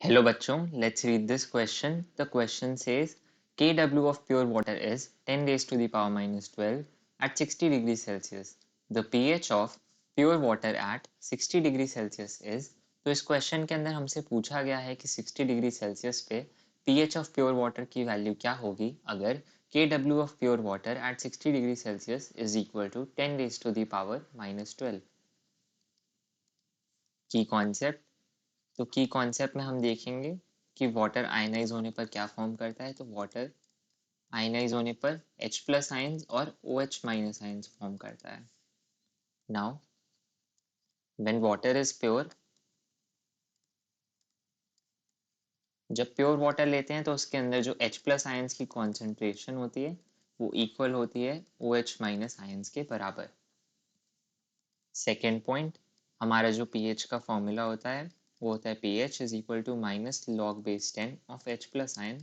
Hello bachchon, let's read this question. The question says Kw of pure water is 10 raised to the power minus 12 at 60 degrees Celsius. The pH of pure water at 60 degree Celsius is, तो इस question के अंदर हमसे पूछा गया है कि 60 degree Celsius पे pH ऑफ प्योर वाटर की वैल्यू क्या होगी अगर Kw of pure water at 60 degree Celsius is equal to 10 raised to the power minus 12. की कॉन्सेप्ट, तो की कॉन्सेप्ट में हम देखेंगे कि वाटर आयनाइज होने पर क्या फॉर्म करता है। तो वाटर आयनाइज होने पर H प्लस आयंस और OH माइनस आयंस फॉर्म करता है। Now when water is pure, जब प्योर वाटर लेते हैं तो उसके अंदर जो H प्लस आयंस की कॉन्सेंट्रेशन होती है वो इक्वल होती है OH माइनस आयंस के बराबर। सेकेंड पॉइंट, हमारा जो pH का फॉर्मूला होता है वो होता है pH is equal to minus log base 10 of H plus ion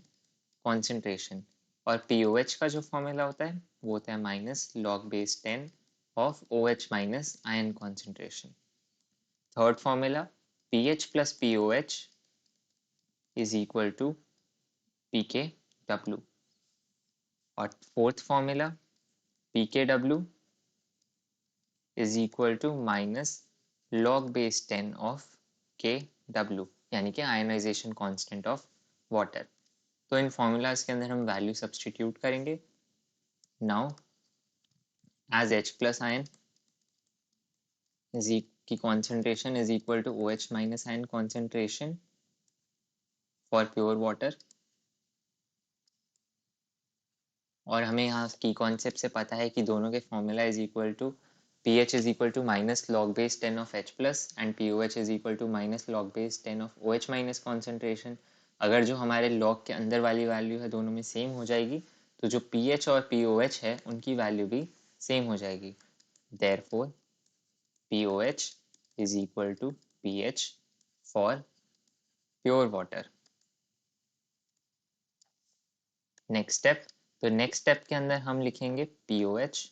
concentration, और POH का जो फॉर्मूला होता है वो होता है minus log base 10 of OH minus ion concentration. Third formula pH plus POH is equal to pKw, और fourth formula pKw is equal to minus log base 10 of KW, यानी कि आयनाइजेशन कांस्टेंट ऑफ वाटर। तो इन formulas के अंदर हम value substitute करेंगे। Now as H plus ion is की concentration is equal to OH minus ion concentration for pure water, और हमें यहाँ की कॉन्सेप्ट से पता है कि दोनों के formula is equal to pH is equal to minus log base 10 of H plus and POH is equal to minus log base 10 of OH minus concentration. अगर जो हमारे लॉग के अंदर वाली वैल्यू है दोनों में सेम हो जाएगी तो जो pH और POH है उनकी वैल्यू भी सेम हो जाएगी। Therefore POH is equal to pH for pure water. Next step, तो नेक्स्ट स्टेप के अंदर हम लिखेंगे POH।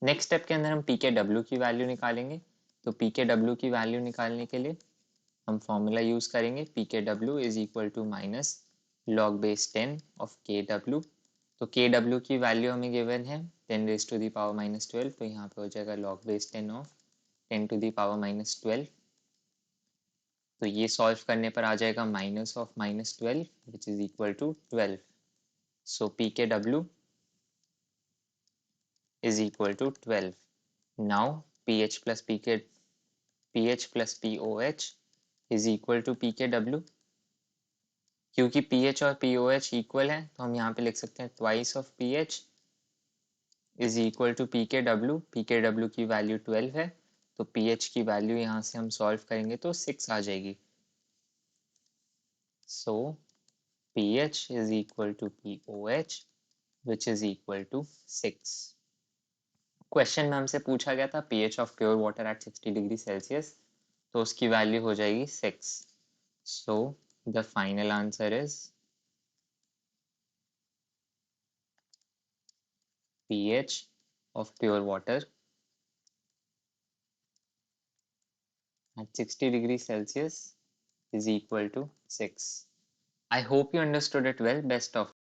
नेक्स्ट स्टेप के अंदर हम pKw की वैल्यू निकालेंगे। तो pKw की वैल्यू निकालने के लिए हम फॉर्मूला यूज करेंगे pKw is equal to minus log base 10 of KW। तो KW की वैल्यू हमें गिवन है 10 raise to the power minus 12, तो यहाँ पे हो जाएगा log base 10 of 10 to the power minus 12। तो ये सॉल्व करने पर आ जाएगा minus of minus 12 which is equal to 12। So pKw is equal to 12. Now pH plus POH is equal to pKw। क्योंकि pH और POH इक्वल है तो हम यहाँ पे लिख सकते हैं twice of pH is equal to pKw। pKw की वैल्यू 12 है तो pH की वैल्यू यहाँ से हम सॉल्व करेंगे तो 6 आ जाएगी। So pH is equal to POH which is equal to 6। Question में हमसे पूछा गया था pH of pure water at 60 degree Celsius, तो उसकी वैल्यू हो जाएगी 6। So the final answer is pH of pure water at 60 degrees Celsius is equal to 6. I hope you understood it well. Best of